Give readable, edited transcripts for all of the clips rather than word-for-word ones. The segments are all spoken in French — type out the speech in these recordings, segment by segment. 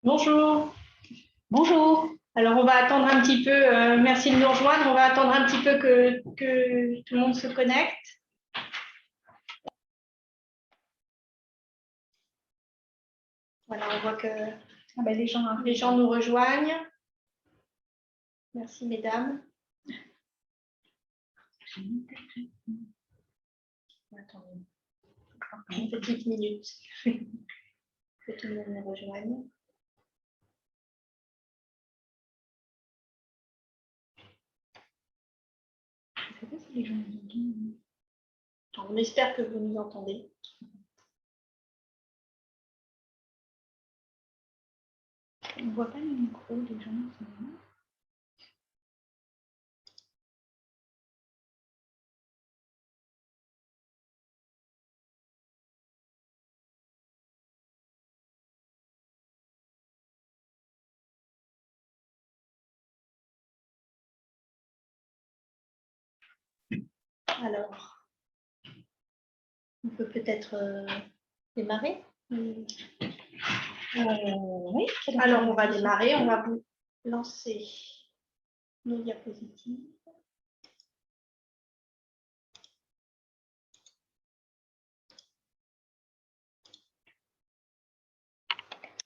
Bonjour. Bonjour. Alors, on va attendre un petit peu, merci de nous rejoindre, on va attendre un petit peu que tout le monde se connecte. Voilà, on voit que les gens nous rejoignent. Merci, mesdames. Attendez une petite minute que tout le monde nous rejoigne. On espère que vous nous entendez. On ne voit pas le micro des gens. Alors, on peut peut-être démarrer. Oui. Alors, on va démarrer. On va vous lancer nos diapositives.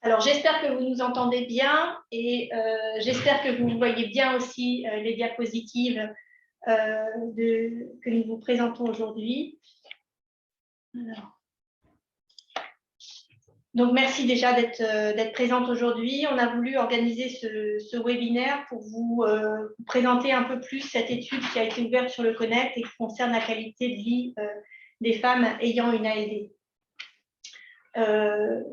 Alors, j'espère que vous nous entendez bien et j'espère que vous voyez bien aussi les diapositives que nous vous présentons aujourd'hui. Donc, merci déjà d'être présente aujourd'hui. On a voulu organiser ce webinaire pour vous présenter un peu plus cette étude qui a été ouverte sur le Connect et qui concerne la qualité de vie des femmes ayant une ALD.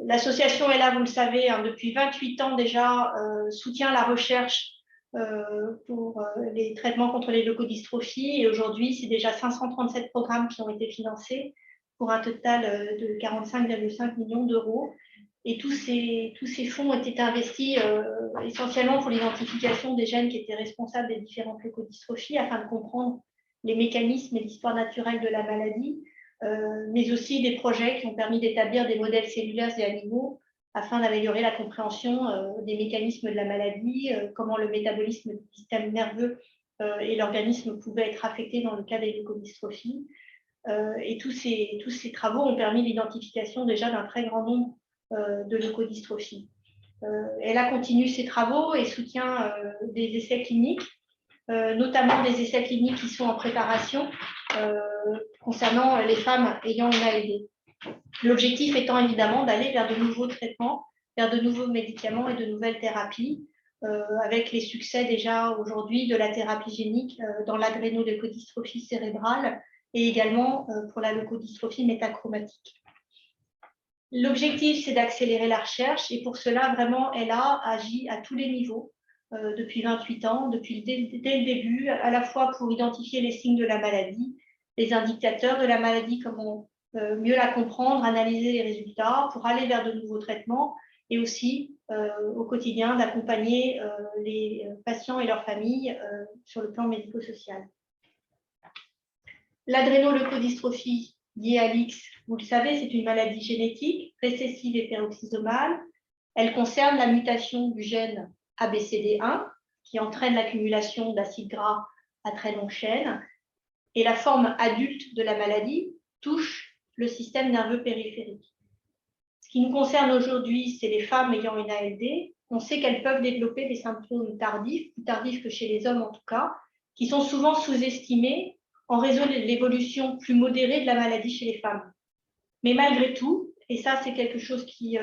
L'association est là, vous le savez, depuis 28 ans déjà, soutient la recherche pour les traitements contre les leucodystrophies. Et aujourd'hui, c'est déjà 537 programmes qui ont été financés pour un total de 45,5 millions d'euros. Et tous ces fonds ont été investis essentiellement pour l'identification des gènes qui étaient responsables des différentes leucodystrophies afin de comprendre les mécanismes et l'histoire naturelle de la maladie, mais aussi des projets qui ont permis d'établir des modèles cellulaires et animaux afin d'améliorer la compréhension des mécanismes de la maladie, comment le métabolisme du système nerveux et l'organisme pouvaient être affectés dans le cas des leucodystrophies. Et tous ces travaux ont permis l'identification déjà d'un très grand nombre de leucodystrophies. Elle a continué ses travaux et soutient des essais cliniques, notamment des essais cliniques qui sont en préparation concernant les femmes ayant une ALD. L'objectif étant évidemment d'aller vers de nouveaux traitements, vers de nouveaux médicaments et de nouvelles thérapies, avec les succès déjà aujourd'hui de la thérapie génique dans l'adrénoleucodystrophie cérébrale et également pour la leucodystrophie métachromatique. L'objectif, c'est d'accélérer la recherche et pour cela, vraiment, elle a agi à tous les niveaux depuis 28 ans, dès le début, à la fois pour identifier les signes de la maladie, les indicateurs de la maladie, comment mieux la comprendre, analyser les résultats, pour aller vers de nouveaux traitements et aussi au quotidien d'accompagner les patients et leurs familles sur le plan médico-social. L'adrénoleucodystrophie liée à l'X, vous le savez, c'est une maladie génétique, récessive et peroxysomale. Elle concerne la mutation du gène ABCD1 qui entraîne l'accumulation d'acides gras à très longue chaîne. Et la forme adulte de la maladie touche le système nerveux périphérique. Ce qui nous concerne aujourd'hui, c'est les femmes ayant une ALD. On sait qu'elles peuvent développer des symptômes tardifs, plus tardifs que chez les hommes en tout cas, qui sont souvent sous-estimés en raison de l'évolution plus modérée de la maladie chez les femmes. Mais malgré tout, et ça c'est quelque chose qui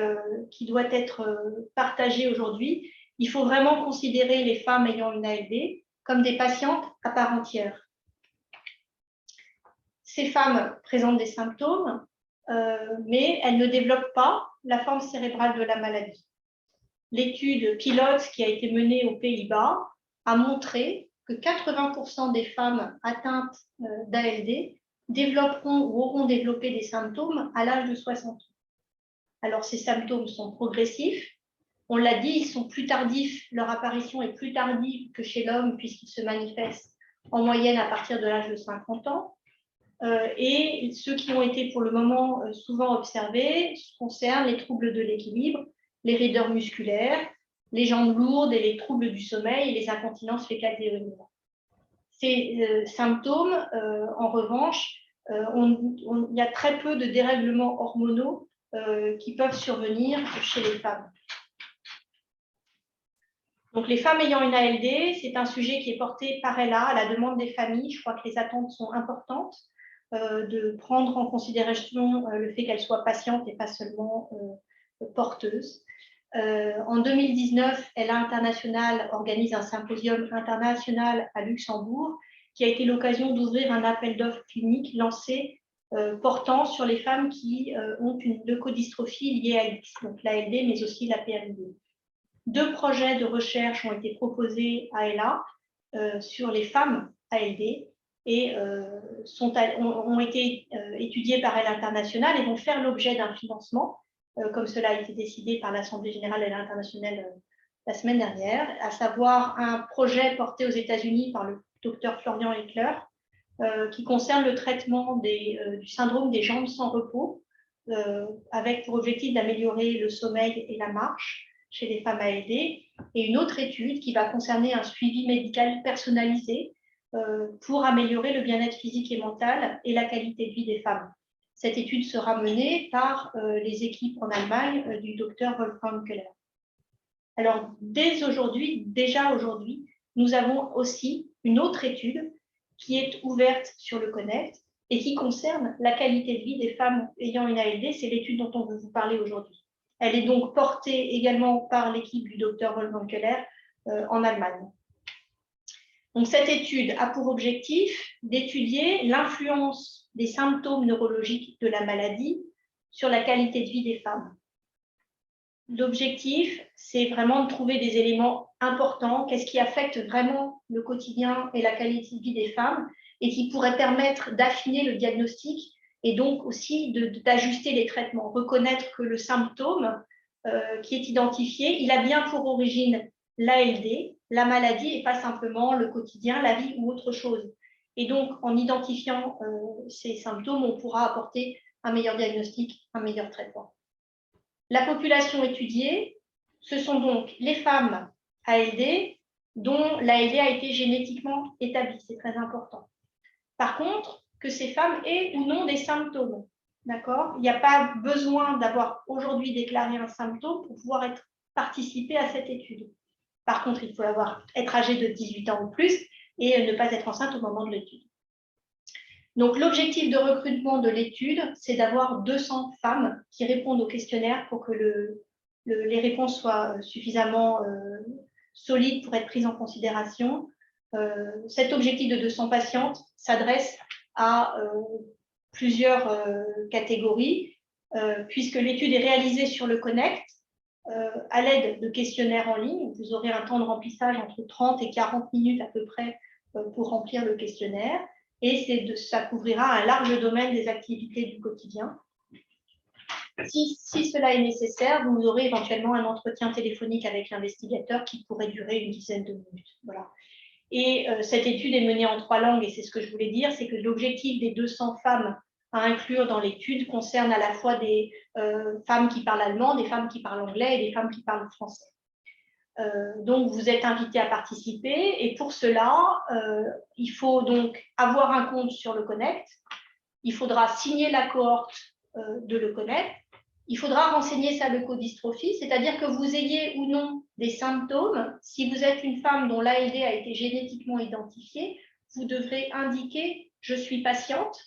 doit être partagé aujourd'hui, il faut vraiment considérer les femmes ayant une ALD comme des patientes à part entière. Ces femmes présentent des symptômes, mais elles ne développent pas la forme cérébrale de la maladie. L'étude pilote qui a été menée aux Pays-Bas a montré que 80% des femmes atteintes d'ALD développeront ou auront développé des symptômes à l'âge de 60 ans. Alors, ces symptômes sont progressifs. On l'a dit, ils sont plus tardifs, leur apparition est plus tardive que chez l'homme puisqu'ils se manifestent en moyenne à partir de l'âge de 50 ans. Et ceux qui ont été pour le moment souvent observés concernent les troubles de l'équilibre, les raideurs musculaires, les jambes lourdes et les troubles du sommeil et les incontinences fécales et urinaires. Ces symptômes, en revanche, il y a très peu de dérèglements hormonaux qui peuvent survenir chez les femmes. Donc, les femmes ayant une ALD, c'est un sujet qui est porté par ELA à la demande des familles. Je crois que les attentes sont importantes de prendre en considération le fait qu'elles soient patientes et pas seulement porteuses. En 2019, ELA International organise un symposium international à Luxembourg qui a été l'occasion d'ouvrir un appel d'offres clinique lancé portant sur les femmes qui ont une leucodystrophie liée à X, donc l'ALD, mais aussi la PMD. 2 projets de recherche ont été proposés à ELA sur les femmes ALD et ont été étudiés par ELA International et vont faire l'objet d'un financement, comme cela a été décidé par l'Assemblée générale ELA International la semaine dernière, à savoir un projet porté aux États-Unis par le docteur Florian Eckler, qui concerne le traitement du syndrome des jambes sans repos, avec pour objectif d'améliorer le sommeil et la marche chez les femmes ALD, et une autre étude qui va concerner un suivi médical personnalisé pour améliorer le bien-être physique et mental et la qualité de vie des femmes. Cette étude sera menée par les équipes en Allemagne du docteur Wolfgang Keller. Alors, déjà aujourd'hui, nous avons aussi une autre étude qui est ouverte sur le Connect et qui concerne la qualité de vie des femmes ayant une ALD. C'est l'étude dont on veut vous parler aujourd'hui. Elle est donc portée également par l'équipe du docteur Wolfgang Keller en Allemagne. Donc, cette étude a pour objectif d'étudier l'influence des symptômes neurologiques de la maladie sur la qualité de vie des femmes. L'objectif, c'est vraiment de trouver des éléments importants, qu'est-ce qui affecte vraiment le quotidien et la qualité de vie des femmes et qui pourrait permettre d'affiner le diagnostic et donc aussi d'ajuster les traitements, reconnaître que le symptôme qui est identifié, il a bien pour origine l'ALD, la maladie et pas simplement le quotidien, la vie ou autre chose. Et donc, en identifiant ces symptômes, on pourra apporter un meilleur diagnostic, un meilleur traitement. La population étudiée, ce sont donc les femmes ALD dont l'ALD a été génétiquement établie, c'est très important. Par contre, que ces femmes aient ou non des symptômes, d'accord ? Il n'y a pas besoin d'avoir aujourd'hui déclaré un symptôme pour pouvoir participer à cette étude. Par contre, il faut être âgé de 18 ans ou plus et ne pas être enceinte au moment de l'étude. Donc, l'objectif de recrutement de l'étude, c'est d'avoir 200 femmes qui répondent au questionnaire pour que les réponses soient suffisamment solides pour être prises en considération. Cet objectif de 200 patientes s'adresse à plusieurs catégories, puisque l'étude est réalisée sur le Connect à l'aide de questionnaires en ligne. Vous aurez un temps de remplissage entre 30 et 40 minutes à peu près pour remplir le questionnaire. Et ça couvrira un large domaine des activités du quotidien. Si cela est nécessaire, vous aurez éventuellement un entretien téléphonique avec l'investigateur qui pourrait durer une dizaine de minutes. Voilà. Et cette étude est menée en 3 langues, et c'est ce que je voulais dire, c'est que l'objectif des 200 femmes à inclure dans l'étude concerne à la fois des femmes qui parlent allemand, des femmes qui parlent anglais et des femmes qui parlent français. Donc, vous êtes invités à participer et pour cela, il faut donc avoir un compte sur le Connect, il faudra signer la cohorte de le Connect, il faudra renseigner sa leucodystrophie, c'est-à-dire que vous ayez ou non des symptômes. Si vous êtes une femme dont l'ALD a été génétiquement identifiée, vous devrez indiquer « je suis patiente »,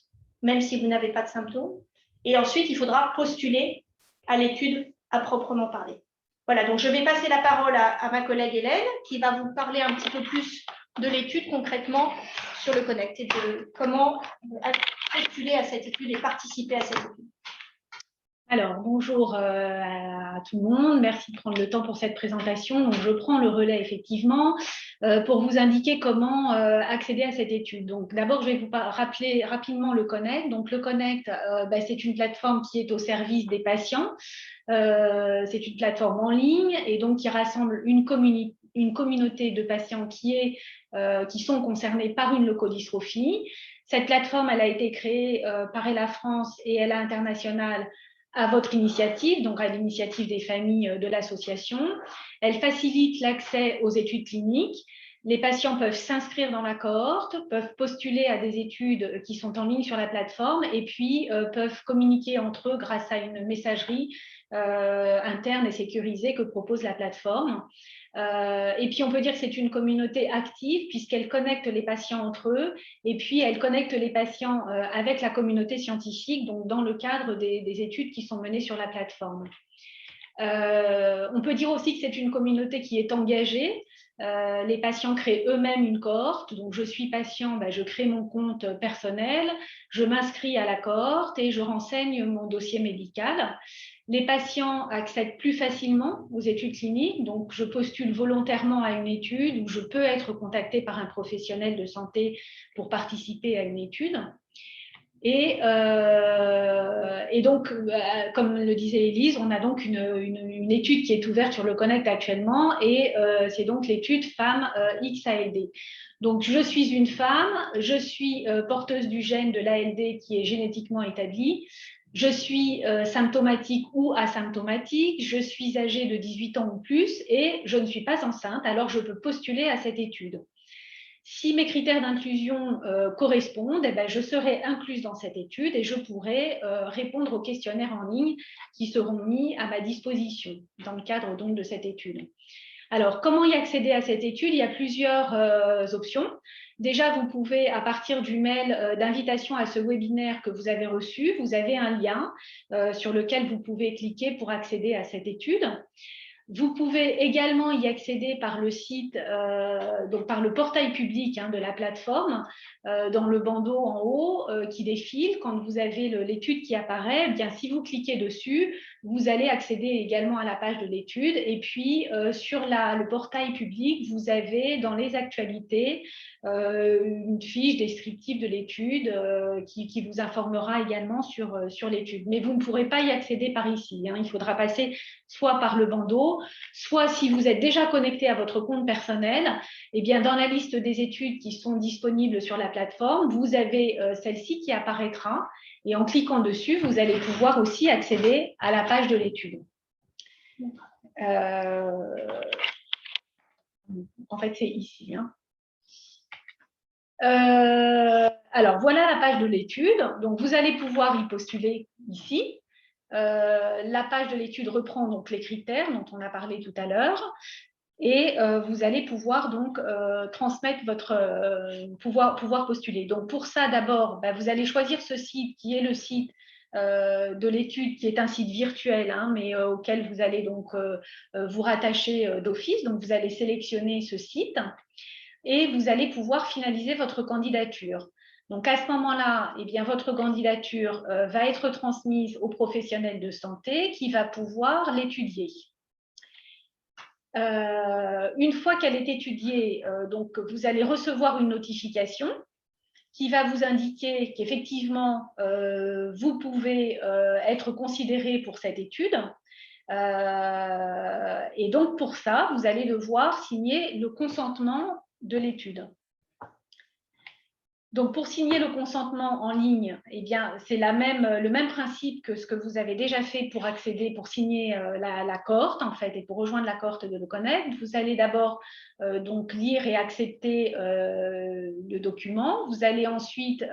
même si vous n'avez pas de symptômes. Et ensuite, il faudra postuler à l'étude à proprement parler. Voilà, donc je vais passer la parole à ma collègue Hélène qui va vous parler un petit peu plus de l'étude concrètement sur le Connect et de comment postuler à cette étude et participer à cette étude. Alors, bonjour à tout le monde. Merci de prendre le temps pour cette présentation. Donc, je prends le relais effectivement pour vous indiquer comment accéder à cette étude. Donc, d'abord, je vais vous rappeler rapidement le Connect. Donc, le Connect, c'est une plateforme qui est au service des patients. C'est une plateforme en ligne et donc qui rassemble une communauté de patients qui sont concernés par une leukodystrophie. Cette plateforme, elle a été créée par ELA France et ELA International à votre initiative, donc à l'initiative des familles de l'association. Elle facilite l'accès aux études cliniques. Les patients peuvent s'inscrire dans la cohorte, peuvent postuler à des études qui sont en ligne sur la plateforme et puis peuvent communiquer entre eux grâce à une messagerie interne et sécurisée que propose la plateforme. Et puis, on peut dire que c'est une communauté active puisqu'elle connecte les patients entre eux et puis elle connecte les patients avec la communauté scientifique, donc dans le cadre des études qui sont menées sur la plateforme. On peut dire aussi que c'est une communauté qui est engagée. Les patients créent eux-mêmes une cohorte. Donc, je suis patient, je crée mon compte personnel, je m'inscris à la cohorte et je renseigne mon dossier médical. Les patients accèdent plus facilement aux études cliniques. Donc, je postule volontairement à une étude ou je peux être contactée par un professionnel de santé pour participer à une étude. Et donc, comme le disait Élise, on a donc une étude qui est ouverte sur le Connect actuellement et c'est donc l'étude Femmes XALD. Donc, je suis une femme, je suis porteuse du gène de l'ALD qui est génétiquement établi, je suis symptomatique ou asymptomatique, je suis âgée de 18 ans ou plus et je ne suis pas enceinte, alors je peux postuler à cette étude. Si mes critères d'inclusion correspondent, je serai incluse dans cette étude et je pourrai répondre aux questionnaires en ligne qui seront mis à ma disposition dans le cadre donc de cette étude. Alors, comment y accéder à cette étude? Il y a plusieurs options. Déjà, vous pouvez, à partir du mail d'invitation à ce webinaire que vous avez reçu, vous avez un lien sur lequel vous pouvez cliquer pour accéder à cette étude. Vous pouvez également y accéder par le site, donc par le portail public de la plateforme, dans le bandeau en haut qui défile. Quand vous avez l'étude qui apparaît, bien, si vous cliquez dessus, vous allez accéder également à la page de l'étude. Et puis, sur le portail public, vous avez dans les actualités une fiche descriptive de l'étude qui vous informera également sur l'étude. Mais vous ne pourrez pas y accéder par ici. Il faudra passer soit par le bandeau, soit si vous êtes déjà connecté à votre compte personnel, eh bien dans la liste des études qui sont disponibles sur la plateforme, vous avez celle-ci qui apparaîtra et en cliquant dessus, vous allez pouvoir aussi accéder à la page de l'étude. En fait, c'est ici. Alors, voilà la page de l'étude. Donc, vous allez pouvoir y postuler ici. La page de l'étude reprend donc les critères dont on a parlé tout à l'heure et vous allez pouvoir donc transmettre pouvoir postuler. Donc pour ça, d'abord, vous allez choisir ce site qui est le site de l'étude, qui est un site virtuel, mais auquel vous allez donc vous rattacher d'office. Donc vous allez sélectionner ce site et vous allez pouvoir finaliser votre candidature. Donc, à ce moment-là, eh bien, votre candidature va être transmise au professionnel de santé qui va pouvoir l'étudier. Une fois qu'elle est étudiée, donc, vous allez recevoir une notification qui va vous indiquer qu'effectivement, vous pouvez être considéré pour cette étude. Et donc, pour ça, vous allez devoir signer le consentement de l'étude. Donc, pour signer le consentement en ligne, eh bien, c'est le même principe que ce que vous avez déjà fait pour accéder, pour signer la cohorte, en fait, et pour rejoindre la cohorte de l'Econnect. Vous allez d'abord donc lire et accepter le document. Vous allez ensuite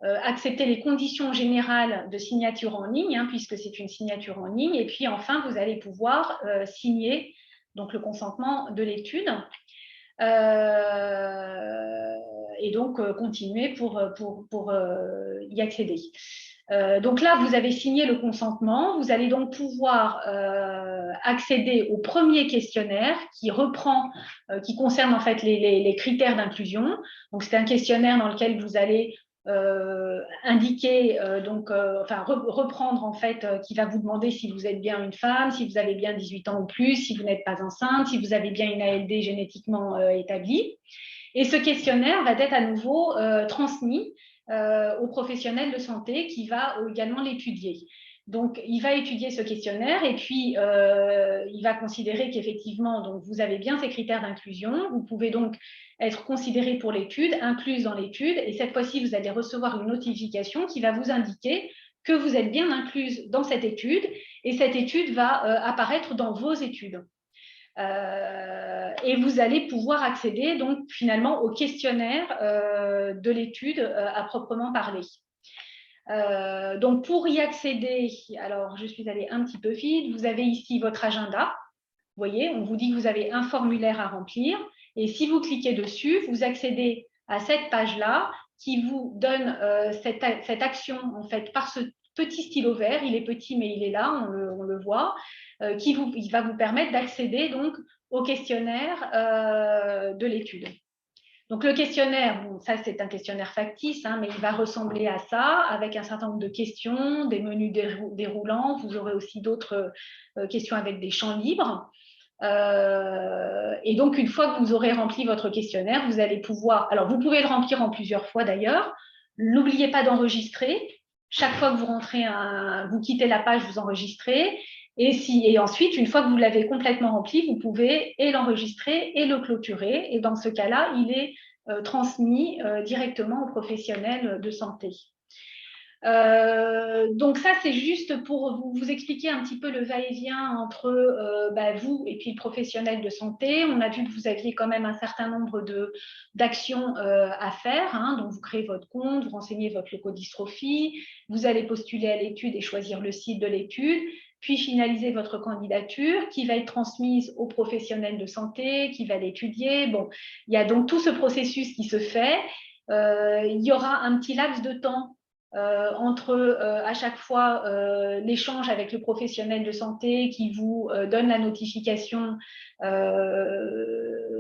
accepter les conditions générales de signature en ligne, puisque c'est une signature en ligne. Et puis, enfin, vous allez pouvoir signer donc, le consentement de l'étude. Et donc continuer pour y accéder. Donc là, vous avez signé le consentement. Vous allez donc pouvoir accéder au premier questionnaire qui concerne en fait les critères d'inclusion. Donc c'est un questionnaire dans lequel vous allez indiquer, reprendre en fait, qui va vous demander si vous êtes bien une femme, si vous avez bien 18 ans ou plus, si vous n'êtes pas enceinte, si vous avez bien une ALD génétiquement établie. Et ce questionnaire va être à nouveau transmis au professionnel de santé qui va également l'étudier. Donc, il va étudier ce questionnaire et puis il va considérer qu'effectivement, donc, vous avez bien ces critères d'inclusion. Vous pouvez donc être considéré pour l'étude, incluse dans l'étude. Et cette fois-ci, vous allez recevoir une notification qui va vous indiquer que vous êtes bien incluse dans cette étude. Et cette étude va apparaître dans vos études. Et vous allez pouvoir accéder donc finalement au questionnaire de l'étude à proprement parler. Donc pour y accéder, alors je suis allée un petit peu vite, vous avez ici votre agenda. Vous voyez, on vous dit que vous avez un formulaire à remplir et si vous cliquez dessus, vous accédez à cette page-là qui vous donne cette action en fait par ce petit stylo vert. Il est petit mais il est là, on le voit, il va vous permettre d'accéder donc au questionnaire de l'étude. Donc le questionnaire, bon, ça c'est un questionnaire factice, hein, mais il va ressembler à ça, avec un certain nombre de questions, des menus déroulants. Vous aurez aussi d'autres questions avec des champs libres. Et donc, une fois que vous aurez rempli votre questionnaire, vous allez pouvoir… Alors, vous pouvez le remplir en plusieurs fois d'ailleurs. N'oubliez pas d'enregistrer. Chaque fois que vous rentrez, vous quittez la page, vous enregistrez. Et ensuite, une fois que vous l'avez complètement rempli, vous pouvez et l'enregistrer et le clôturer. Et dans ce cas-là, il est transmis directement aux professionnels de santé. Donc ça, c'est juste pour vous expliquer un petit peu le va-et-vient entre vous et puis le professionnel de santé. On a vu que vous aviez quand même un certain nombre d'actions à faire. Hein. Donc, vous créez votre compte, vous renseignez votre leucodystrophie, vous allez postuler à l'étude et choisir le site de l'étude, puis finaliser votre candidature qui va être transmise au professionnel de santé, qui va l'étudier. Bon, il y a donc tout ce processus qui se fait. Il y aura un petit laps de temps entre à chaque fois l'échange avec le professionnel de santé qui vous donne la notification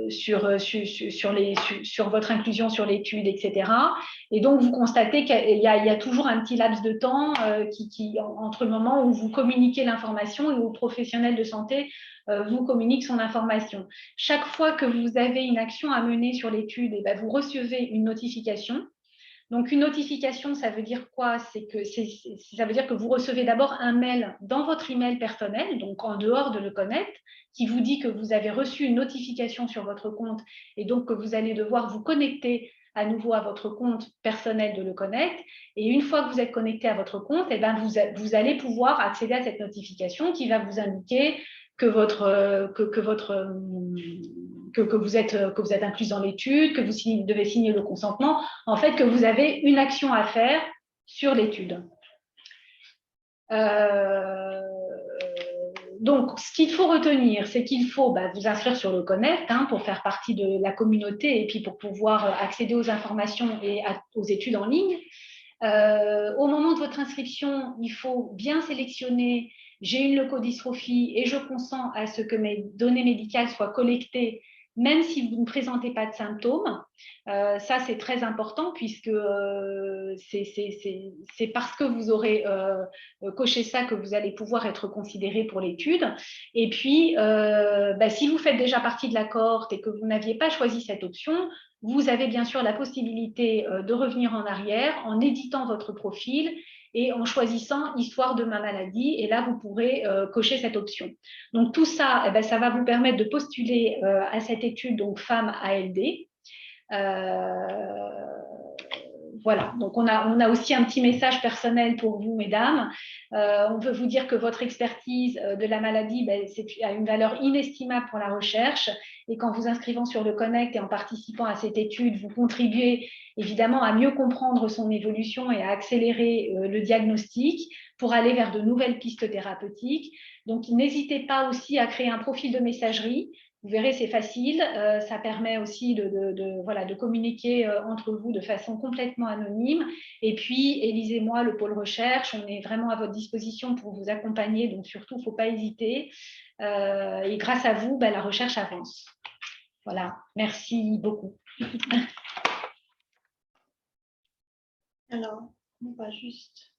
sur votre inclusion sur l'étude, etc. Et donc, vous constatez qu'il y a toujours un petit laps de temps entre le moment où vous communiquez l'information et où le professionnel de santé vous communique son information. Chaque fois que vous avez une action à mener sur l'étude, vous recevez une notification. Donc, une notification, ça veut dire quoi? Ça veut dire que vous recevez d'abord un mail dans votre email personnel, donc en dehors de LeConnect, qui vous dit que vous avez reçu une notification sur votre compte et donc que vous allez devoir vous connecter à nouveau à votre compte personnel de LeConnect. Et une fois que vous êtes connecté à votre compte, vous allez pouvoir accéder à cette notification qui va vous indiquer que vous êtes inclus dans l'étude, que vous devez signer le consentement, en fait, que vous avez une action à faire sur l'étude. Donc, ce qu'il faut retenir, c'est qu'il faut vous inscrire sur LeConnect pour faire partie de la communauté et puis pour pouvoir accéder aux informations et aux études en ligne. Au moment de votre inscription, il faut bien sélectionner « J'ai une leucodystrophie et je consens à ce que mes données médicales soient collectées, même si vous ne présentez pas de symptômes ». Ça, c'est très important puisque c'est parce que vous aurez coché ça que vous allez pouvoir être considéré pour l'étude. Et puis, si vous faites déjà partie de la cohorte et que vous n'aviez pas choisi cette option, vous avez bien sûr la possibilité de revenir en arrière en éditant votre profil et en choisissant « Histoire de ma maladie » et là, vous pourrez cocher cette option. Donc, tout ça, ça va vous permettre de postuler à cette étude, donc Femmes ALD. Voilà, donc on a aussi un petit message personnel pour vous, mesdames. On veut vous dire que votre expertise de la maladie a une valeur inestimable pour la recherche et qu'en vous inscrivant sur LeConnect et en participant à cette étude, vous contribuez évidemment à mieux comprendre son évolution et à accélérer le diagnostic pour aller vers de nouvelles pistes thérapeutiques. Donc, n'hésitez pas aussi à créer un profil de messagerie. Vous verrez, c'est facile. Ça permet aussi de communiquer entre vous de façon complètement anonyme. Et puis, Élise et moi, le pôle recherche, on est vraiment à votre disposition pour vous accompagner. Donc, surtout, il ne faut pas hésiter. Et grâce à vous, la recherche avance. Voilà. Merci beaucoup. Alors, on va juste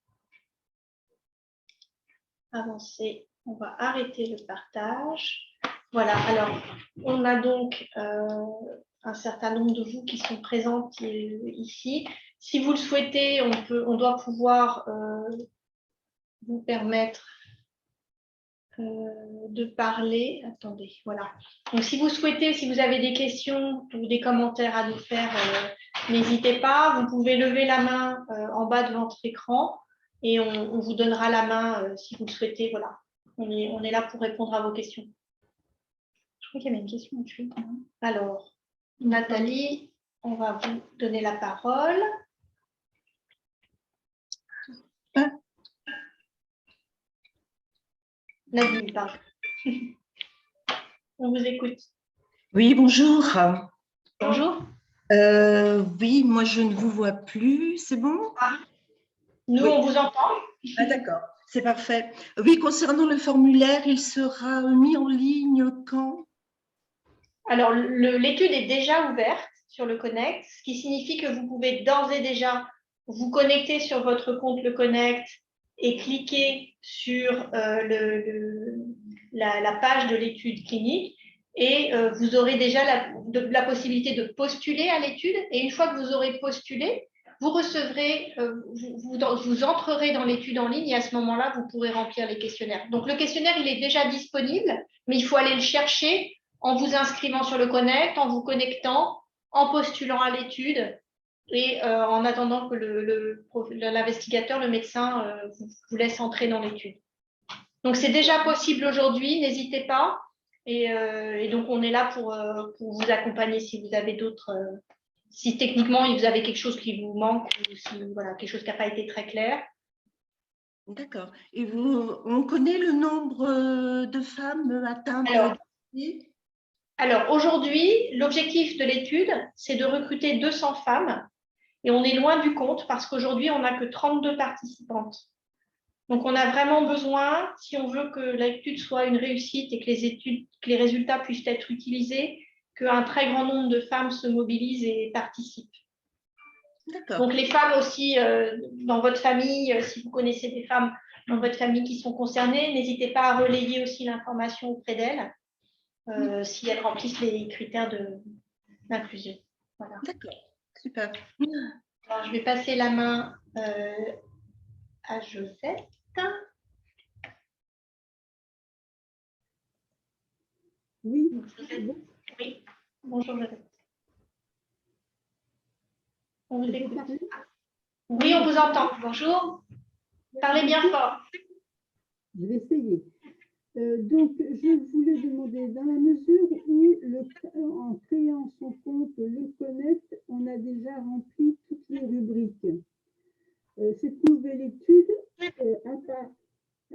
avancer. On va arrêter le partage. Voilà, alors, on a donc un certain nombre de vous qui sont présentes ici. Si vous le souhaitez, on doit pouvoir vous permettre de parler. Attendez, voilà. Donc, si vous souhaitez, si vous avez des questions ou des commentaires à nous faire, n'hésitez pas. Vous pouvez lever la main en bas de votre écran et on vous donnera la main si vous le souhaitez. Voilà, on est là pour répondre à vos questions. Je crois qu'il y avait une question écrite. Alors, Nathalie, on va vous donner la parole. Nadine, pardon. On vous écoute. Oui, bonjour. Bonjour. Oui, moi je ne vous vois plus, c'est bon? Nous, oui. On vous entend. Ah, d'accord, c'est parfait. Oui, concernant le formulaire, il sera mis en ligne quand? Alors, l'étude est déjà ouverte sur le Connect, ce qui signifie que vous pouvez d'ores et déjà vous connecter sur votre compte le Connect et cliquer sur la page de l'étude clinique et vous aurez déjà la possibilité de postuler à l'étude. Et une fois que vous aurez postulé, vous recevrez, vous entrerez dans l'étude en ligne et à ce moment-là, vous pourrez remplir les questionnaires. Donc, le questionnaire, il est déjà disponible, mais il faut aller le chercher en vous inscrivant sur le Connect, en vous connectant, en postulant à l'étude et en attendant que l'investigateur, le médecin, vous laisse entrer dans l'étude. Donc, c'est déjà possible aujourd'hui, n'hésitez pas. Et donc, on est là pour vous accompagner si vous avez d'autres... si techniquement, vous avez quelque chose qui vous manque ou si, voilà, quelque chose qui n'a pas été très clair. D'accord. Et on connaît le nombre de femmes atteintes? Alors aujourd'hui, l'objectif de l'étude, c'est de recruter 200 femmes. Et on est loin du compte parce qu'aujourd'hui, on n'a que 32 participantes. Donc, on a vraiment besoin, si on veut que l'étude soit une réussite et que les résultats puissent être utilisés, qu'un très grand nombre de femmes se mobilisent et participent. Donc, les femmes aussi, dans votre famille, si vous connaissez des femmes dans votre famille qui sont concernées, n'hésitez pas à relayer aussi l'information auprès d'elles si elles remplissent les critères d'inclusion. Voilà. D'accord, super. Alors, je vais passer la main à Josette. Oui. Oui. Bonjour Josette. On vous écoute. Oui, on vous entend. Bonjour. Parlez bien fort. Je vais essayer. Donc, je voulais demander, dans la mesure où, en créant son compte le Connect, on a déjà rempli toutes les rubriques. Cette nouvelle étude,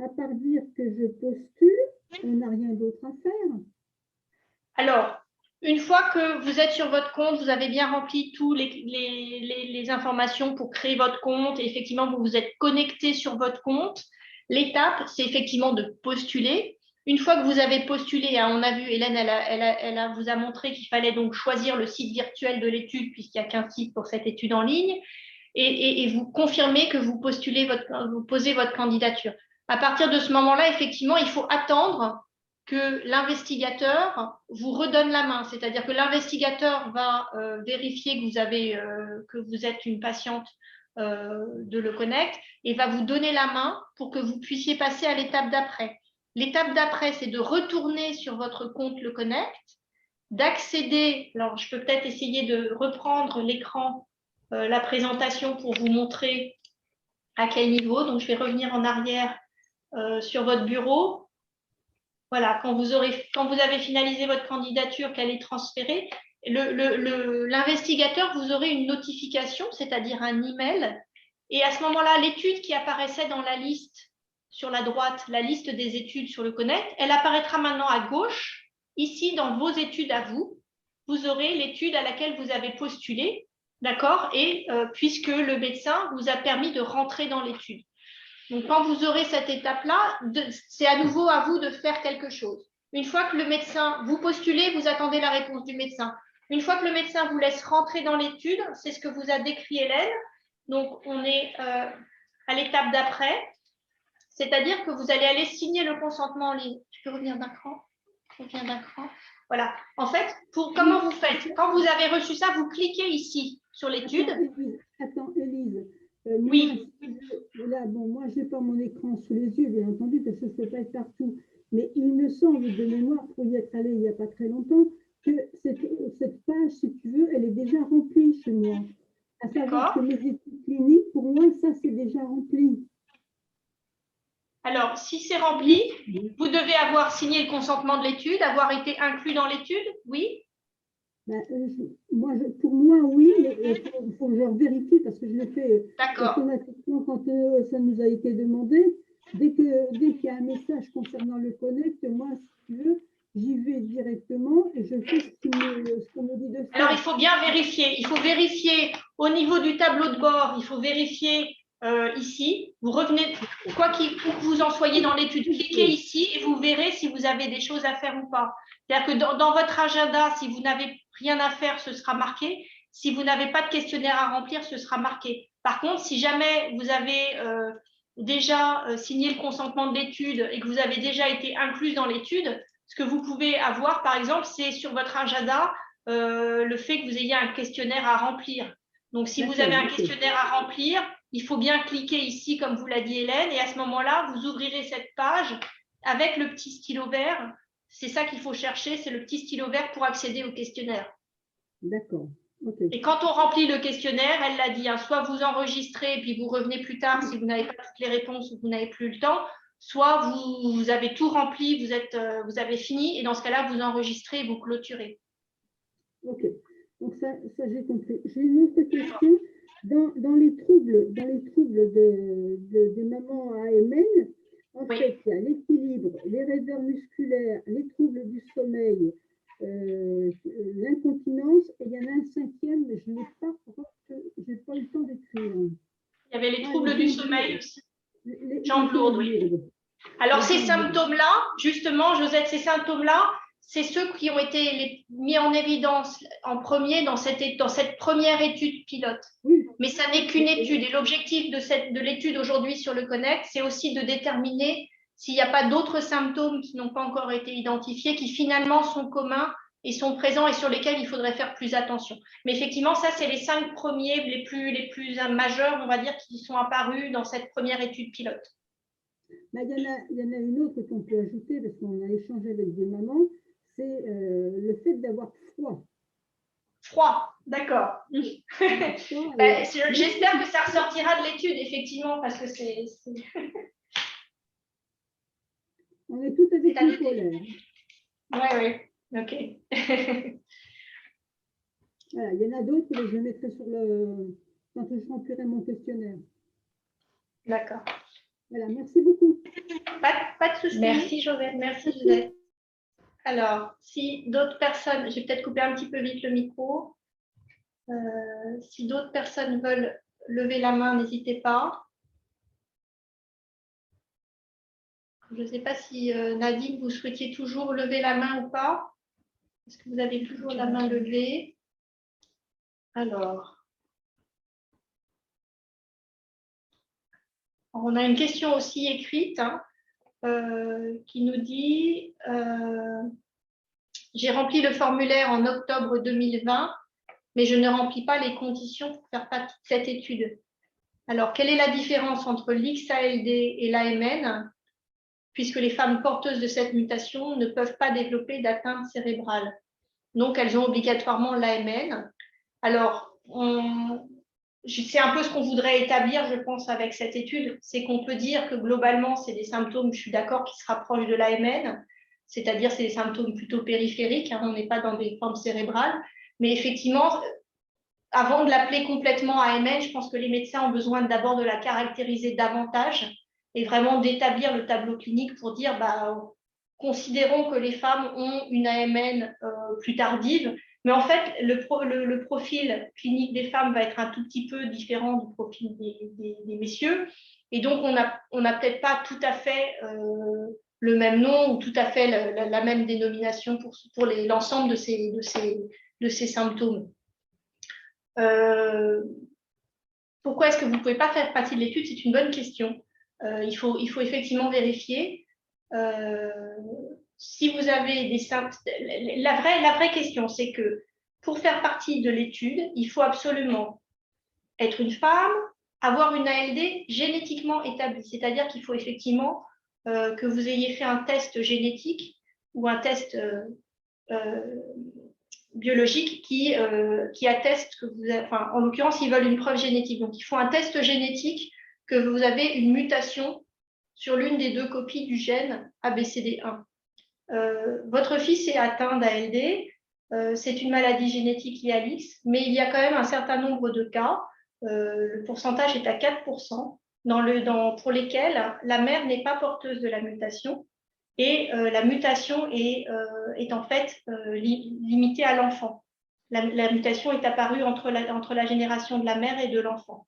à part dire que je postule, on n'a rien d'autre à faire. Alors, une fois que vous êtes sur votre compte, vous avez bien rempli toutes les informations pour créer votre compte et effectivement, vous vous êtes connecté sur votre compte. L'étape, c'est effectivement de postuler. Une fois que vous avez postulé, on a vu, Hélène, elle vous a montré qu'il fallait donc choisir le site virtuel de l'étude puisqu'il n'y a qu'un site pour cette étude en ligne et vous confirmez que vous posez votre candidature. À partir de ce moment-là, effectivement, il faut attendre que l'investigateur vous redonne la main, c'est-à-dire que l'investigateur va vérifier que vous êtes une patiente de le Connect et va vous donner la main pour que vous puissiez passer à l'étape d'après. L'étape d'après, c'est de retourner sur votre compte le Connect, d'accéder, alors je peux peut-être essayer de reprendre l'écran, la présentation pour vous montrer à quel niveau. Donc, je vais revenir en arrière sur votre bureau. Voilà, quand vous avez finalisé votre candidature, qu'elle est transférée, l'investigateur, vous aurez une notification, c'est-à-dire un email. Et à ce moment-là, l'étude qui apparaissait dans la liste sur la droite, la liste des études sur le Connect, elle apparaîtra maintenant à gauche. Ici, dans vos études à vous, vous aurez l'étude à laquelle vous avez postulé, d'accord? Et puisque le médecin vous a permis de rentrer dans l'étude. Donc, quand vous aurez cette étape-là, c'est à nouveau à vous de faire quelque chose. Une fois que le médecin, vous postulez, vous attendez la réponse du médecin. Une fois que le médecin vous laisse rentrer dans l'étude, c'est ce que vous a décrit Hélène, Donc, on est à l'étape d'après, c'est-à-dire que vous allez aller signer le consentement en ligne. Tu peux revenir d'un cran? Reviens d'un cran. Voilà. En fait, comment vous faites? Quand vous avez reçu ça, vous cliquez ici sur l'étude. Attends, Élise. Oui. Moi, je n'ai pas mon écran sous les yeux, bien entendu, parce que je ne peux pas être partout. Mais il me semble de mémoire, pour y être allé il n'y a pas très longtemps, que cette page, si tu veux, elle est déjà remplie chez moi. À savoir que mes études cliniques, pour moi, ça, c'est déjà rempli. Alors, si c'est rempli, vous devez avoir signé le consentement de l'étude, avoir été inclus dans l'étude, oui? Pour moi, oui, mais il faut que je vérifie parce que je l'ai fait automatiquement quand ça nous a été demandé. Dès qu'il y a un message concernant le Connect, moi, si tu veux, j'y vais directement et je fais ce qu'on me dit de faire. Alors, il faut bien vérifier. Il faut vérifier au niveau du tableau de bord, il faut vérifier ici. Vous revenez, quoi qu'il vous en soyez dans l'étude, cliquez ici et vous verrez si vous avez des choses à faire ou pas. C'est-à-dire que dans votre agenda, si vous n'avez rien à faire, ce sera marqué. Si vous n'avez pas de questionnaire à remplir, ce sera marqué. Par contre, si jamais vous avez déjà signé le consentement de l'étude et que vous avez déjà été inclus dans l'étude, ce que vous pouvez avoir, par exemple, c'est sur votre agenda le fait que vous ayez un questionnaire à remplir. Donc, si vous avez un questionnaire à remplir, il faut bien cliquer ici, comme vous l'a dit Hélène, et à ce moment-là, vous ouvrirez cette page avec le petit stylo vert. C'est ça qu'il faut chercher, c'est le petit stylo vert pour accéder au questionnaire. D'accord. Okay. Et quand on remplit le questionnaire, elle l'a dit, hein, soit vous enregistrez et puis vous revenez plus tard si vous n'avez pas toutes les réponses ou vous n'avez plus le temps, soit vous avez tout rempli, vous avez fini, et dans ce cas-là, vous enregistrez et vous clôturez. Ok, donc ça j'ai compris. J'ai une autre question. Dans les troubles des mamans AMN, en fait, il y a l'équilibre, les raideurs musculaires, les troubles du sommeil, l'incontinence, et il y en a un cinquième, mais je n'ai pas eu le temps d'écrire. Il y avait les troubles du sommeil aussi. Jambes lourdes, oui. Alors, ces symptômes-là, justement, Josette, ces symptômes-là, c'est ceux qui ont été mis en évidence en premier dans cette première étude pilote. Oui. Mais ça n'est qu'une étude. Et l'objectif de l'étude aujourd'hui sur le Connect, c'est aussi de déterminer s'il n'y a pas d'autres symptômes qui n'ont pas encore été identifiés, qui finalement sont communs et sont présents et sur lesquels il faudrait faire plus attention. Mais effectivement, ça, c'est les 5 premiers, les plus majeurs, on va dire, qui sont apparus dans cette première étude pilote. Il y en a une autre qu'on peut ajouter, parce qu'on a échangé avec des mamans, c'est le fait d'avoir froid. Froid, d'accord. J'espère que ça ressortira de l'étude, effectivement, parce que c'est... On est tout avec une polaire. Oui, ok. Voilà, il y en a d'autres, mais je les mettrai quand je remplirai mon questionnaire. D'accord. Voilà, merci beaucoup. Pas de souci. Merci Josette. Merci Josette. Alors, si d'autres personnes, j'ai peut-être coupé un petit peu vite le micro. Si d'autres personnes veulent lever la main, n'hésitez pas. Je ne sais pas si Nadine, vous souhaitiez toujours lever la main ou pas. Est-ce que vous avez toujours la main levée? Alors, on a une question aussi écrite qui nous dit j'ai rempli le formulaire en octobre 2020, mais je ne remplis pas les conditions pour faire partie de cette étude. Alors, quelle est la différence entre l'XALD et l'AMN, puisque les femmes porteuses de cette mutation ne peuvent pas développer d'atteinte cérébrale? Donc, elles ont obligatoirement l'AMN. Alors, c'est un peu ce qu'on voudrait établir, je pense, avec cette étude, c'est qu'on peut dire que globalement, c'est des symptômes, je suis d'accord, qui se rapprochent de l'AMN, c'est-à-dire c'est des symptômes plutôt périphériques, hein, on n'est pas dans des formes cérébrales, mais effectivement, avant de l'appeler complètement AMN, je pense que les médecins ont besoin d'abord de la caractériser davantage et vraiment d'établir le tableau clinique pour dire, considérons que les femmes ont une AMN plus tardive, mais en fait, le profil clinique des femmes va être un tout petit peu différent du profil des messieurs, et donc on n'a peut-être pas tout à fait le même nom ou tout à fait la même dénomination pour l'ensemble de ces symptômes. pourquoi est-ce que vous ne pouvez pas faire partie de l'étude? C'est une bonne question. Il faut effectivement vérifier. Si vous avez des symptômes, la vraie question, c'est que pour faire partie de l'étude, il faut absolument être une femme, avoir une ALD génétiquement établie. C'est-à-dire qu'il faut effectivement que vous ayez fait un test génétique ou un test biologique qui atteste que vous avez, enfin, en l'occurrence, ils veulent une preuve génétique. Donc, il faut un test génétique que vous avez une mutation sur l'une des 2 copies du gène ABCD1. Votre fils est atteint d'ALD. C'est une maladie génétique liée à l'X, mais il y a quand même un certain nombre de cas. Le pourcentage est à 4% pour lesquels la mère n'est pas porteuse de la mutation et la mutation est en fait limitée à l'enfant. La mutation est apparue entre la génération de la mère et de l'enfant.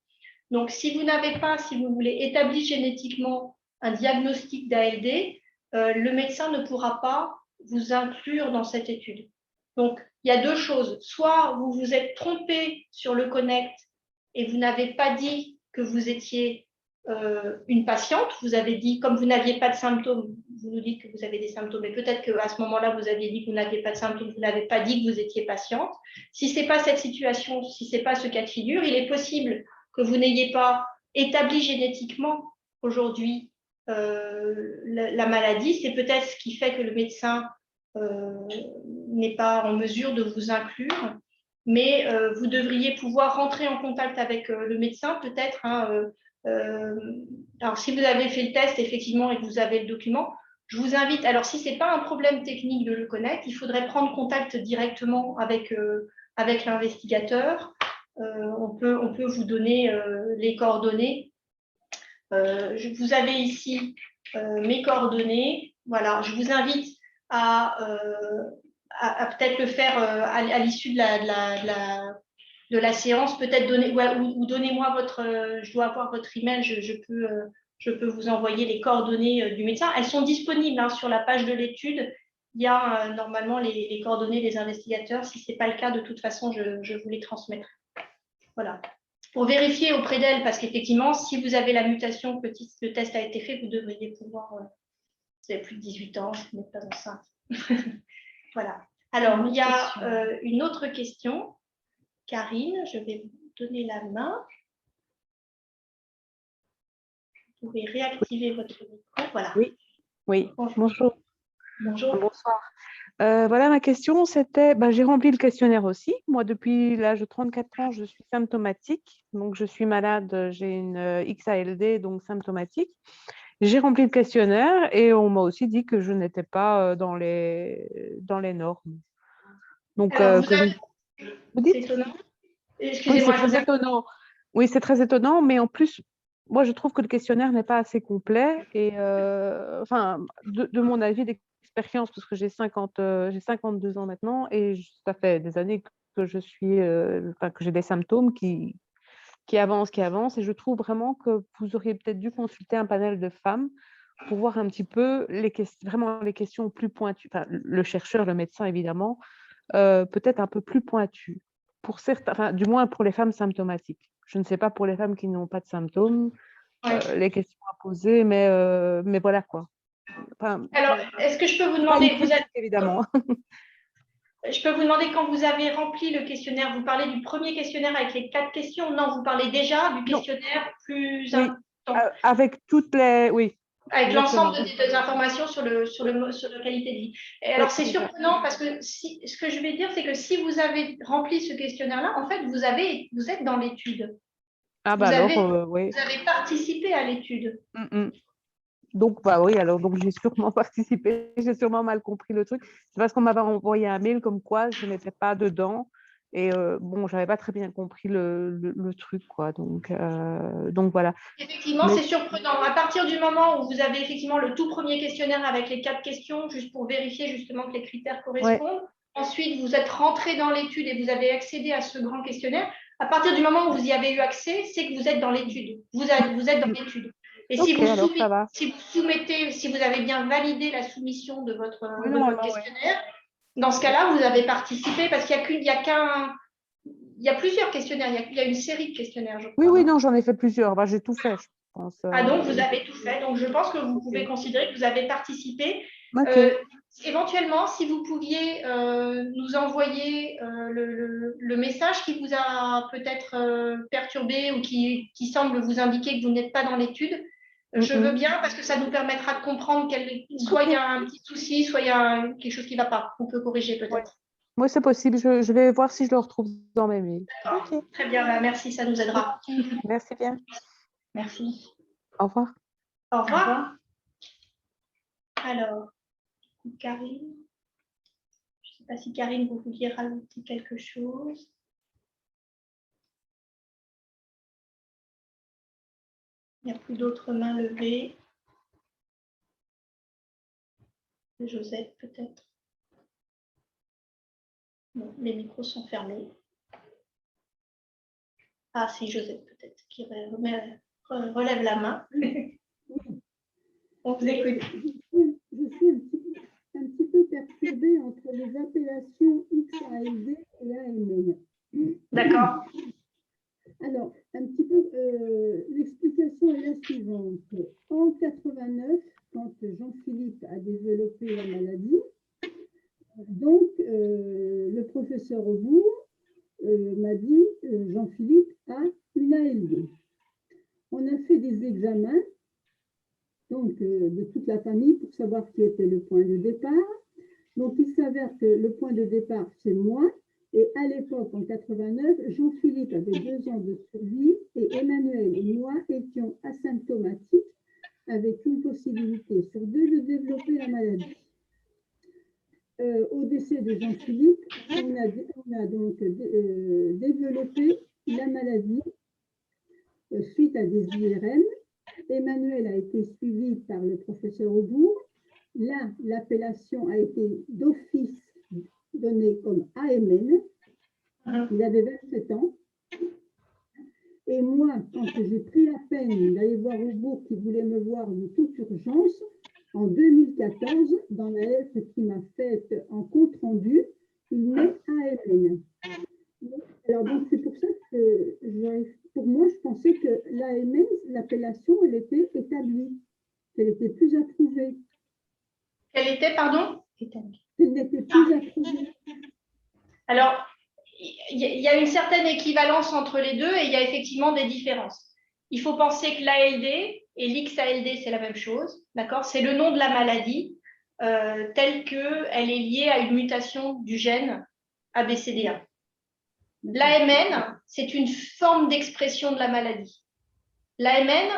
Donc, si vous n'avez pas, si vous voulez, établi génétiquement un diagnostic d'ALD, le médecin ne pourra pas vous inclure dans cette étude. Donc, il y a 2 choses. Soit vous vous êtes trompé sur le Connect et vous n'avez pas dit que vous étiez une patiente. Vous avez dit, comme vous n'aviez pas de symptômes, vous nous dites que vous avez des symptômes, mais peut-être qu'à ce moment-là, vous aviez dit que vous n'aviez pas de symptômes, vous n'avez pas dit que vous étiez patiente. Si ce n'est pas cette situation, si ce n'est pas ce cas de figure, il est possible que vous n'ayez pas établi génétiquement aujourd'hui la maladie. C'est peut-être ce qui fait que le médecin n'est pas en mesure de vous inclure, mais vous devriez pouvoir rentrer en contact avec le médecin peut-être. Alors, si vous avez fait le test, effectivement, et que vous avez le document, je vous invite, alors si ce n'est pas un problème technique de le connaître, il faudrait prendre contact directement avec l'investigateur. On peut vous donner les coordonnées. Vous avez ici mes coordonnées. Voilà, je vous invite à peut-être le faire à l'issue de la séance, peut-être ou donnez-moi je dois avoir votre email, je peux vous envoyer les coordonnées du médecin. Elles sont disponibles sur la page de l'étude. Il y a normalement les coordonnées des investigateurs. Si ce n'est pas le cas, de toute façon, je vous les transmettrai. Voilà. Pour vérifier auprès d'elle, parce qu'effectivement, si vous avez la mutation, que le test a été fait, vous devriez pouvoir, vous avez plus de 18 ans, vous n'êtes pas enceinte. Voilà. Alors, il y a une autre question. Karine, je vais vous donner la main. Vous pouvez réactiver votre micro. Voilà. Oui. Bonjour. Bonjour. Bonsoir. Voilà, ma question, c'était, j'ai rempli le questionnaire aussi. Moi, depuis l'âge de 34 ans, je suis symptomatique. Donc, je suis malade, j'ai une XALD, donc symptomatique. J'ai rempli le questionnaire et on m'a aussi dit que je n'étais pas dans les normes. Donc, alors, vous dites? C'est étonnant. Oui, c'est très étonnant. Oui, c'est très étonnant, mais en plus, moi, je trouve que le questionnaire n'est pas assez complet. Et enfin, de mon avis d'expérience, parce que j'ai 52 ans maintenant, et ça fait des années que je suis, que j'ai des symptômes qui avancent, et je trouve vraiment que vous auriez peut-être dû consulter un panel de femmes pour voir un petit peu vraiment les questions plus pointues. Enfin, le chercheur, le médecin, évidemment, peut-être un peu plus pointues. Pour certains, enfin, du moins pour les femmes symptomatiques. Je ne sais pas pour les femmes qui n'ont pas de symptômes, les questions à poser, mais voilà quoi. Enfin, alors, est-ce que je peux vous demander, évidemment. Je peux vous demander, quand vous avez rempli le questionnaire, vous parlez du premier questionnaire avec les 4 questions? Non, vous parlez déjà du questionnaire plus important. Avec toutes les... Oui. Avec l'ensemble des informations sur la qualité de vie. Et alors, c'est surprenant parce que ce que je vais dire, c'est que si vous avez rempli ce questionnaire-là, en fait, vous êtes dans l'étude. Ah, oui. Vous avez participé à l'étude. Donc, oui, alors donc j'ai sûrement participé, j'ai sûrement mal compris le truc. C'est parce qu'on m'avait envoyé un mail comme quoi je n'étais pas dedans. Et bon, j'avais pas très bien compris le truc, quoi. Donc voilà. Effectivement, c'est surprenant. À partir du moment où vous avez effectivement le tout premier questionnaire avec les 4 questions, juste pour vérifier justement que les critères correspondent. Ensuite, vous êtes rentré dans l'étude et vous avez accédé à ce grand questionnaire. À partir du moment où vous y avez eu accès, c'est que vous êtes dans l'étude. Vous êtes dans l'étude. Et si vous soumettez, si vous avez bien validé la soumission de votre questionnaire, dans ce cas-là, vous avez participé parce qu'il n'y a il y a plusieurs questionnaires, il y a une série de questionnaires, je crois. Oui, oui, non, j'en ai fait plusieurs. Bah, j'ai tout fait, je pense. Ah, donc vous avez tout fait. Donc je pense que vous pouvez considérer que vous avez participé. Ok. Éventuellement, si vous pouviez nous envoyer le message qui vous a peut-être perturbé ou qui semble vous indiquer que vous n'êtes pas dans l'étude, je veux bien parce que ça nous permettra de comprendre soit il y a un petit souci, soit il y a quelque chose qui ne va pas. On peut corriger peut-être. Oui, c'est possible. Je vais voir si je le retrouve dans mes mails. D'accord. Ok. Très bien, merci, ça nous aidera. Merci bien. Merci. Au revoir. Au Au revoir. revoir. Alors, Karine, je ne sais pas si Karine, vous vouliez rajouter quelque chose. Il n'y a plus d'autres mains levées. Josette, peut-être. Non, les micros sont fermés. Ah, si, Josette, peut-être, qui relève la main. On vous écoute. Je suis un petit peu perturbée entre les appellations XALD et AMN. D'accord. Alors, un petit peu, l'explication est la suivante. En 89, quand Jean-Philippe a développé la maladie, donc le professeur Aubourg m'a dit Jean-Philippe a une ALD. On a fait des examens donc, de toute la famille pour savoir qui était le point de départ. Donc, il s'avère que le point de départ, c'est moi. Et à l'époque, en 89, Jean-Philippe avait 2 ans de survie et Emmanuel et moi étions asymptomatiques avec une possibilité sur 2 de développer la maladie. Au décès de Jean-Philippe, on a donc développé la maladie suite à des IRM. Emmanuel a été suivi par le professeur Aubourg. Là, l'appellation a été d'office donnée comme AMN. Il avait 27 ans. Et moi, quand j'ai pris la peine d'aller voir Aubourg qui voulait me voir de toute urgence, en 2014, dans la lettre qu'il m'a faite en compte rendu, il met AMN. Alors, donc, c'est pour ça que, pour moi, je pensais que l'AMN, l'appellation, elle était établie, qu'elle était plus approuvée. Quelle était, pardon? Elle n'était plus approuvée. Alors, il y a une certaine équivalence entre les deux et il y a effectivement des différences. Il faut penser que l'ALD et l'XALD, c'est la même chose, d'accord? C'est le nom de la maladie telle qu'elle est liée à une mutation du gène ABCD1. L'AMN, c'est une forme d'expression de la maladie. L'AMN,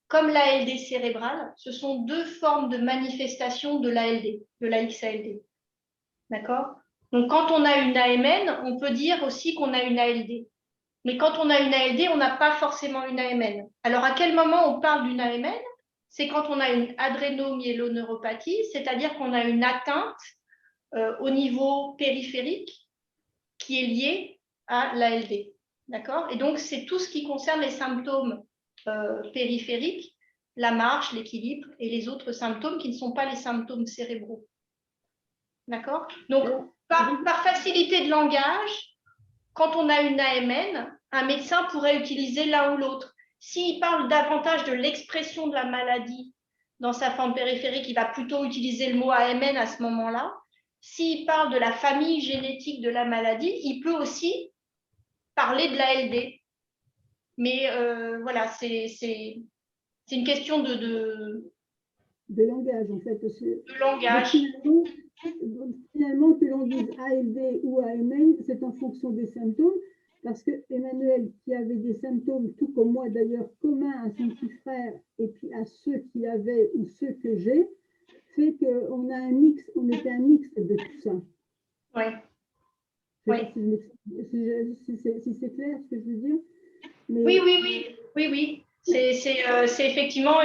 comme l'ALD cérébrale, ce sont 2 formes de manifestation de l'ALD, de la XALD. D'accord? Donc, quand on a une AMN, on peut dire aussi qu'on a une ALD. Mais quand on a une ALD, on n'a pas forcément une AMN. Alors, à quel moment on parle d'une AMN? C'est quand on a une adrénomyéloneuropathie, c'est-à-dire qu'on a une atteinte au niveau périphérique qui est liée à l'ALD. D'accord? Et donc, c'est tout ce qui concerne les symptômes périphériques, la marche, l'équilibre et les autres symptômes qui ne sont pas les symptômes cérébraux. D'accord? Donc, par facilité de langage, quand on a une AMN, un médecin pourrait utiliser l'un ou l'autre. S'il parle davantage de l'expression de la maladie dans sa forme périphérique, il va plutôt utiliser le mot AMN à ce moment-là. S'il parle de la famille génétique de la maladie, il peut aussi parler de l'ALD. Mais voilà, c'est une question de langage, en fait. De langage. Finalement, que l'on dise ALD ou AMN, c'est en fonction des symptômes, parce que Emmanuel, qui avait des symptômes, tout comme moi d'ailleurs, communs à son petit frère, et puis à ceux qu'il avait ou ceux que j'ai, fait qu'on a un mix, on était un mix de tout ça. Oui. Si c'est clair ce que je veux dire. Mais... Oui. C'est effectivement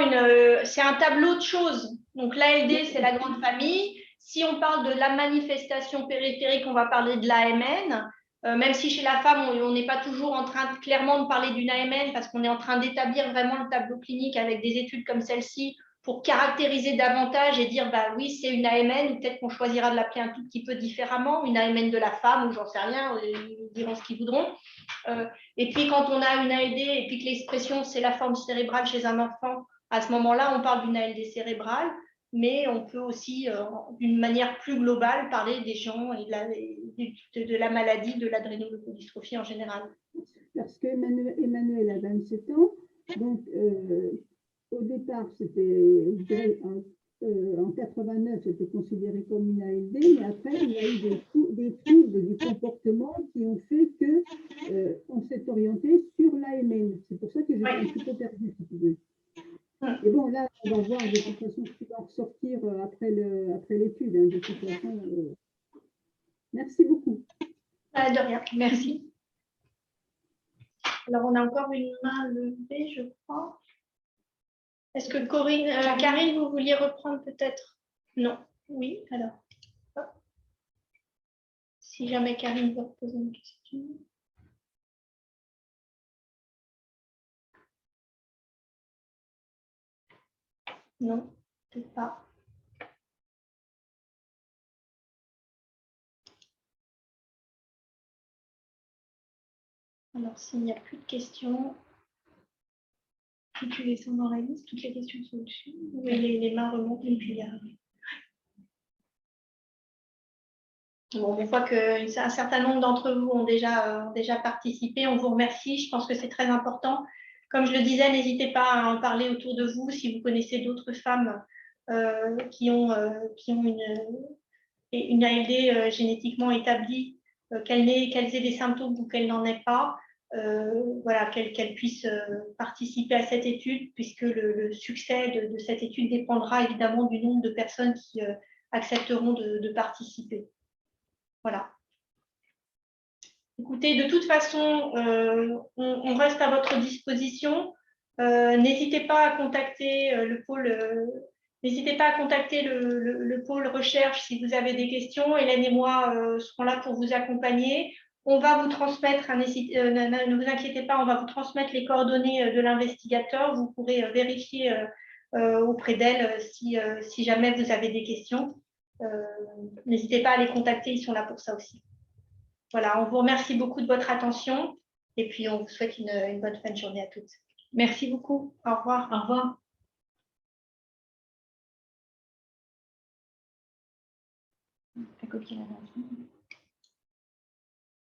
c'est un tableau de choses. Donc l'ALD, c'est la grande famille. Si on parle de la manifestation périphérique, on va parler de l'AMN. Même si chez la femme, on n'est pas toujours en train clairement de parler d'une AMN parce qu'on est en train d'établir vraiment le tableau clinique avec des études comme celle-ci pour caractériser davantage et dire, bah oui, c'est une AMN, ou peut-être qu'on choisira de l'appeler un tout petit peu différemment, une AMN de la femme, ou j'en sais rien, ils diront ce qu'ils voudront. Et puis, quand on a une ALD, et puis que l'expression, c'est la forme cérébrale chez un enfant, à ce moment-là, on parle d'une ALD cérébrale, mais on peut aussi, d'une manière plus globale, parler des gens et de la maladie de l'adrénoleucodystrophie en général. Parce qu'Emmanuel a 27 ans, donc au départ, c'était en 89, c'était considéré comme une ALD, mais après, il y a eu des troubles du comportement qui ont fait que on s'est orienté sur l'AMN. C'est pour ça que j'ai un petit peu perdu, si tu veux. Et bon, là, on va voir de toute façon ce qui va ressortir après l'étude. Hein, de toute façon, merci beaucoup. De rien, merci. Alors, on a encore une main levée, je crois. Est-ce que Karine, vous vouliez reprendre peut-être? Non. Oui, alors. Hop. Si jamais Karine veut poser une question. Non, peut-être pas. Alors, s'il n'y a plus de questions, si tu les sens dans la liste, toutes les questions sont dessus. Oui, les mains remontent et puis il y a... Bon, une fois qu'un certain nombre d'entre vous ont déjà participé, on vous remercie. Je pense que c'est très important. Comme je le disais, n'hésitez pas à en parler autour de vous si vous connaissez d'autres femmes qui ont une ALD génétiquement établie, qu'elles aient des symptômes ou qu'elles n'en aient pas. Voilà, qu'elles puissent participer à cette étude, puisque le succès de cette étude dépendra évidemment du nombre de personnes qui accepteront de participer. Voilà. Écoutez, de toute façon, on reste à votre disposition. N'hésitez pas à contacter le pôle. N'hésitez pas à contacter le pôle recherche si vous avez des questions. Hélène et moi serons là pour vous accompagner. On va vous transmettre, ne vous inquiétez pas, on va vous transmettre les coordonnées de l'investigateur. Vous pourrez vérifier auprès d'elle si jamais vous avez des questions. N'hésitez pas à les contacter, ils sont là pour ça aussi. Voilà, on vous remercie beaucoup de votre attention et puis on vous souhaite une bonne fin de journée à toutes. Merci beaucoup. Au revoir. Au revoir. La copie là.